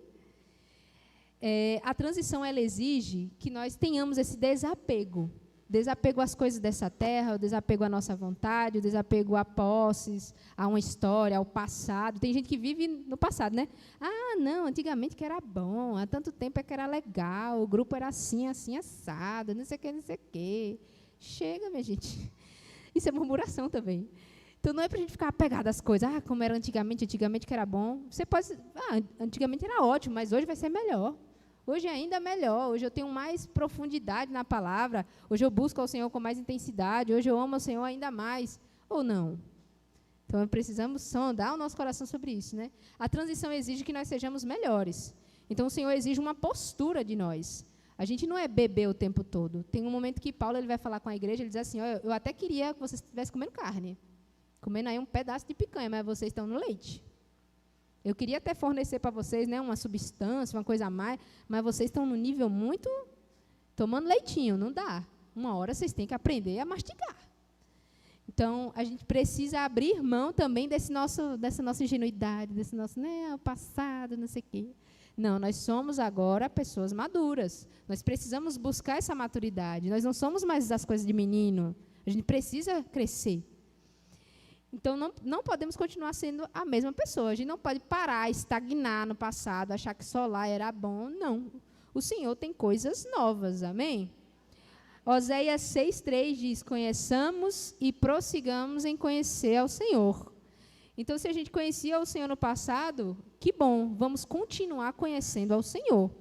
A transição, ela exige que nós tenhamos esse desapego. Desapego às coisas dessa terra, o desapego à nossa vontade, o desapego a posses, a uma história, ao passado. Tem gente que vive no passado, né? Ah, não, antigamente que era bom, há tanto tempo é que era legal, o grupo era assim, assim, assado, não sei o que, não sei o que. Chega, minha gente. Isso é murmuração também. Então, não é para a gente ficar apegado às coisas. Ah, como era antigamente que era bom. Você pode... antigamente era ótimo, mas hoje vai ser melhor. Hoje é ainda melhor, hoje eu tenho mais profundidade na palavra, hoje eu busco ao Senhor com mais intensidade, hoje eu amo ao Senhor ainda mais, ou não? Então, precisamos sondar o nosso coração sobre isso, né? A transição exige que nós sejamos melhores. Então, o Senhor exige uma postura de nós. A gente não é bebê o tempo todo. Tem um momento que Paulo ele vai falar com a igreja, ele diz assim, eu até queria que vocês estivessem comendo carne, comendo aí um pedaço de picanha, mas vocês estão no leite. Eu queria até fornecer para vocês, né, uma substância, uma coisa a mais, mas vocês estão no nível muito... tomando leitinho, não dá. Uma hora vocês têm que aprender a mastigar. Então, a gente precisa abrir mão também dessa nossa ingenuidade, desse nosso passado, não sei o quê. Não, nós somos agora pessoas maduras. Nós precisamos buscar essa maturidade. Nós não somos mais as coisas de menino. A gente precisa crescer. Então, não podemos continuar sendo a mesma pessoa. A gente não pode parar, estagnar no passado, achar que só lá era bom. Não. O Senhor tem coisas novas. Amém? Oséias 6,3 diz, conheçamos e prossigamos em conhecer ao Senhor. Então, se a gente conhecia o Senhor no passado, que bom, vamos continuar conhecendo ao Senhor.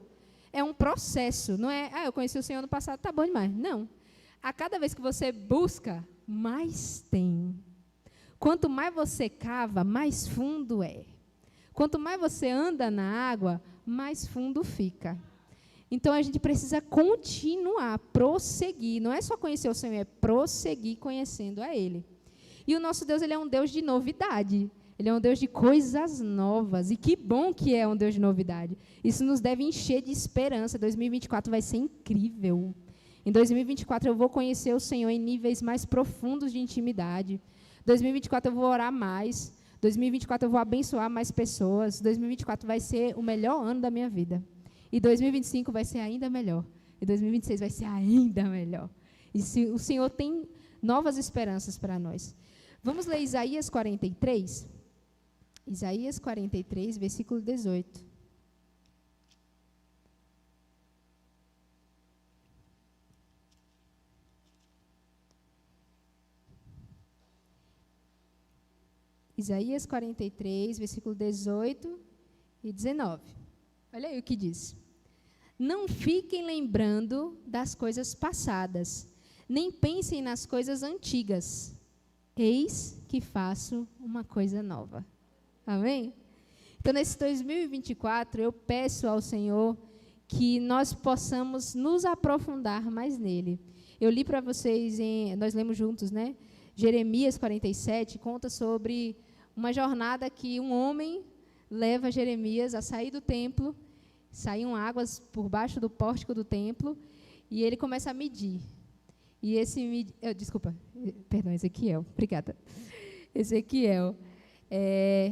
É um processo, não é, eu conheci o Senhor no passado, tá bom demais. Não. A cada vez que você busca, mais tem. Quanto mais você cava, mais fundo é. Quanto mais você anda na água, mais fundo fica. Então, a gente precisa continuar, prosseguir. Não é só conhecer o Senhor, é prosseguir conhecendo a Ele. E o nosso Deus, Ele é um Deus de novidade. Ele é um Deus de coisas novas. E que bom que é um Deus de novidade. Isso nos deve encher de esperança. 2024 vai ser incrível. Em 2024, eu vou conhecer o Senhor em níveis mais profundos de intimidade. 2024 eu vou orar mais. 2024 eu vou abençoar mais pessoas. 2024 vai ser o melhor ano da minha vida. E 2025 vai ser ainda melhor. E 2026 vai ser ainda melhor. E se o Senhor tem novas esperanças para nós. Vamos ler Isaías 43? Isaías 43, versículo 18. Isaías 43, versículo 18 e 19. Olha aí o que diz. Não fiquem lembrando das coisas passadas, nem pensem nas coisas antigas. Eis que faço uma coisa nova. Amém? Então, nesse 2024, eu peço ao Senhor que nós possamos nos aprofundar mais nele. Eu li para vocês, nós lemos juntos, né? Jeremias 47 conta sobre uma jornada que um homem leva Jeremias a sair do templo, saíam águas por baixo do pórtico do templo, e ele começa a medir. E Ezequiel, obrigada. Ezequiel,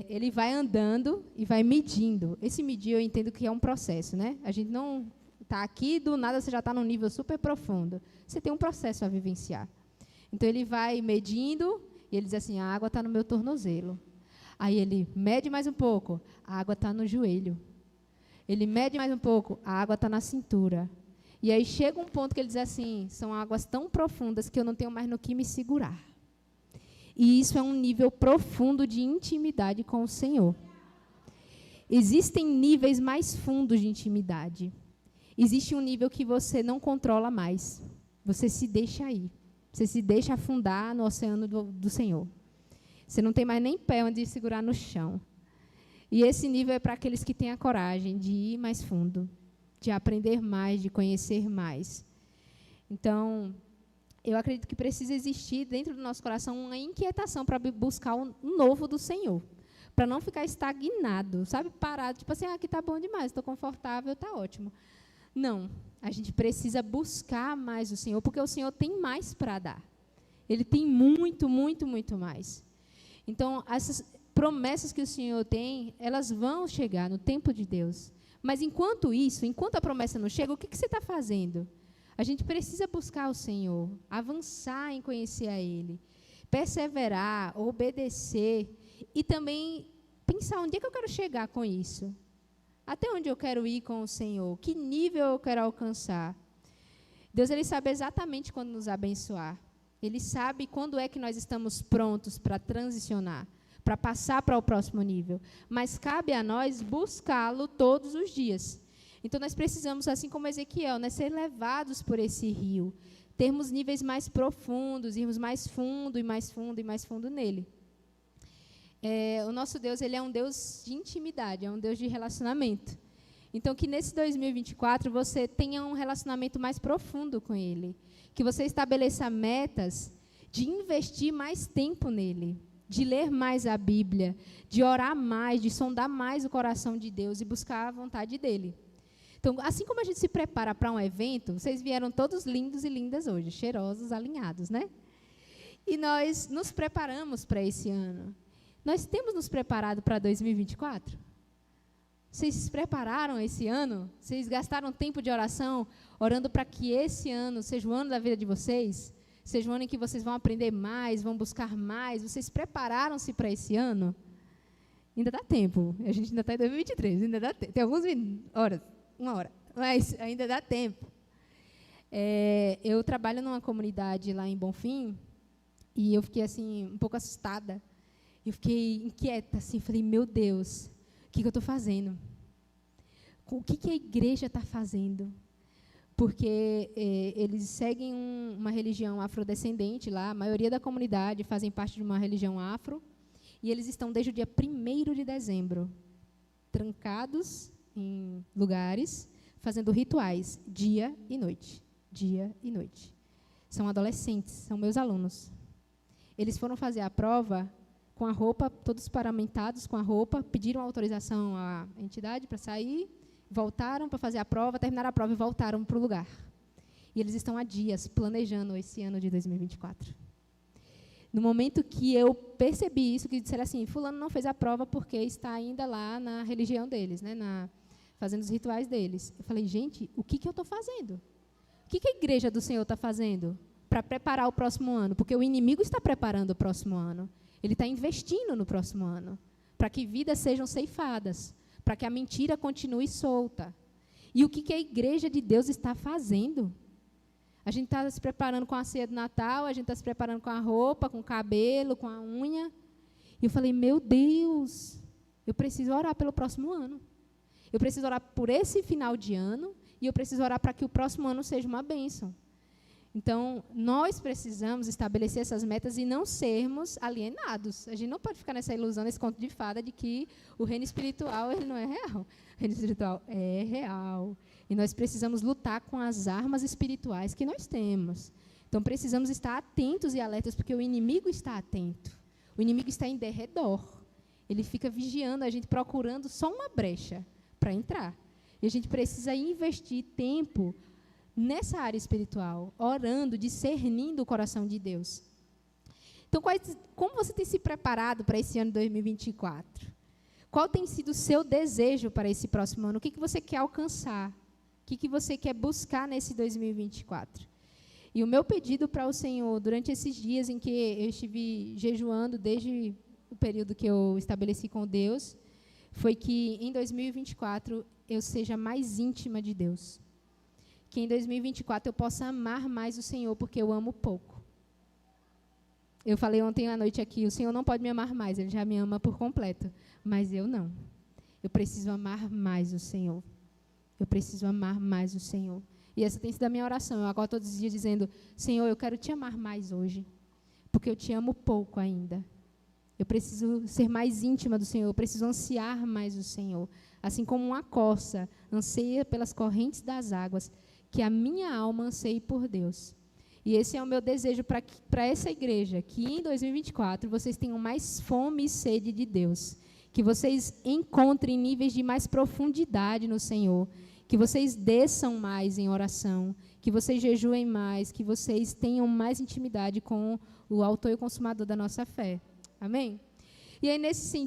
ele vai andando e vai medindo. Esse medir eu entendo que é um processo, né? A gente não está aqui, do nada você já está num nível super profundo. Você tem um processo a vivenciar. Então, ele vai medindo, e ele diz assim, a água está no meu tornozelo. Aí ele mede mais um pouco, a água está no joelho. Ele mede mais um pouco, a água está na cintura. E aí chega um ponto que ele diz assim, são águas tão profundas que eu não tenho mais no que me segurar. E isso é um nível profundo de intimidade com o Senhor. Existem níveis mais fundos de intimidade. Existe um nível que você não controla mais. Você se deixa ir. Você se deixa afundar no oceano do Senhor. Você não tem mais nem pé onde segurar no chão. E esse nível é para aqueles que têm a coragem de ir mais fundo, de aprender mais, de conhecer mais. Então, eu acredito que precisa existir dentro do nosso coração uma inquietação para buscar o novo do Senhor. Para não ficar estagnado, sabe? Parado, tipo assim, aqui está bom demais, estou confortável, está ótimo. Não, a gente precisa buscar mais o Senhor, porque o Senhor tem mais para dar. Ele tem muito, muito, muito mais. Então, essas promessas que o Senhor tem, elas vão chegar no tempo de Deus. Mas, enquanto isso, enquanto a promessa não chega, o que você está fazendo? A gente precisa buscar o Senhor, avançar em conhecer a Ele, perseverar, obedecer e também pensar onde é que eu quero chegar com isso. Até onde eu quero ir com o Senhor? Que nível eu quero alcançar? Deus, Ele sabe exatamente quando nos abençoar. Ele sabe quando é que nós estamos prontos para transicionar, para passar para o próximo nível. Mas cabe a nós buscá-lo todos os dias. Então, nós precisamos, assim como Ezequiel, né, ser levados por esse rio, termos níveis mais profundos, irmos mais fundo e mais fundo e mais fundo nele. O nosso Deus, Ele é um Deus de intimidade, é um Deus de relacionamento. Então, que nesse 2024 você tenha um relacionamento mais profundo com Ele, que você estabeleça metas de investir mais tempo nele, de ler mais a Bíblia, de orar mais, de sondar mais o coração de Deus e buscar a vontade dEle. Então, assim como a gente se prepara para um evento, vocês vieram todos lindos e lindas hoje, cheirosos, alinhados, né? E nós nos preparamos para esse ano. Nós temos nos preparado para 2024? Vocês se prepararam esse ano? Vocês gastaram tempo de oração, orando para que esse ano seja o ano da vida de vocês? Seja o ano em que vocês vão aprender mais, vão buscar mais? Vocês prepararam-se para esse ano? Ainda dá tempo. A gente ainda está em 2023, ainda dá tempo. Tem algumas horas, uma hora, mas ainda dá tempo. Eu trabalho numa comunidade lá em Bonfim e eu fiquei assim, um pouco assustada. Eu fiquei inquieta, assim, falei, meu Deus, o que eu estou fazendo? O que a igreja está fazendo? Porque eles seguem uma religião afrodescendente lá, a maioria da comunidade fazem parte de uma religião afro, e eles estão desde o dia 1º de dezembro, trancados em lugares, fazendo rituais, dia e noite. Dia e noite. São adolescentes, são meus alunos. Eles foram fazer a prova com a roupa, todos paramentados com a roupa, pediram autorização à entidade para sair, voltaram para fazer a prova, terminaram a prova e voltaram para o lugar. E eles estão há dias planejando esse ano de 2024. No momento que eu percebi isso, que disseram assim, fulano não fez a prova porque está ainda lá na religião deles, né, fazendo os rituais deles. Eu falei, gente, o que eu estou fazendo? O que a igreja do Senhor está fazendo para preparar o próximo ano? Porque o inimigo está preparando o próximo ano. Ele está investindo no próximo ano, para que vidas sejam ceifadas, para que a mentira continue solta. E o que a igreja de Deus está fazendo? A gente está se preparando com a ceia do Natal, a gente está se preparando com a roupa, com o cabelo, com a unha. E eu falei, meu Deus, eu preciso orar pelo próximo ano. Eu preciso orar por esse final de ano e eu preciso orar para que o próximo ano seja uma bênção. Então, nós precisamos estabelecer essas metas e não sermos alienados. A gente não pode ficar nessa ilusão, nesse conto de fada de que o reino espiritual ele não é real. O reino espiritual é real. E nós precisamos lutar com as armas espirituais que nós temos. Então, precisamos estar atentos e alertas, porque o inimigo está atento. O inimigo está em derredor. Ele fica vigiando a gente, procurando só uma brecha para entrar. E a gente precisa investir tempo nessa área espiritual, orando, discernindo o coração de Deus. Então, como você tem se preparado para esse ano 2024? Qual tem sido o seu desejo para esse próximo ano? O que você quer alcançar? O que você quer buscar nesse 2024? E o meu pedido para o Senhor, durante esses dias em que eu estive jejuando, desde o período que eu estabeleci com Deus, foi que em 2024 eu seja mais íntima de Deus. Que em 2024 eu possa amar mais o Senhor, porque eu amo pouco. Eu falei ontem à noite aqui, o Senhor não pode me amar mais, Ele já me ama por completo. Mas eu não. Eu preciso amar mais o Senhor. Eu preciso amar mais o Senhor. E essa tem sido a minha oração. Eu acordo todos os dias dizendo, Senhor, eu quero te amar mais hoje, porque eu te amo pouco ainda. Eu preciso ser mais íntima do Senhor, eu preciso ansiar mais o Senhor. Assim como uma corça anseia pelas correntes das águas, que a minha alma anseie por Deus. E esse é o meu desejo para essa igreja, que em 2024 vocês tenham mais fome e sede de Deus, que vocês encontrem níveis de mais profundidade no Senhor, que vocês desçam mais em oração, que vocês jejuem mais, que vocês tenham mais intimidade com o autor e o consumador da nossa fé. Amém? E aí, nesse sentido,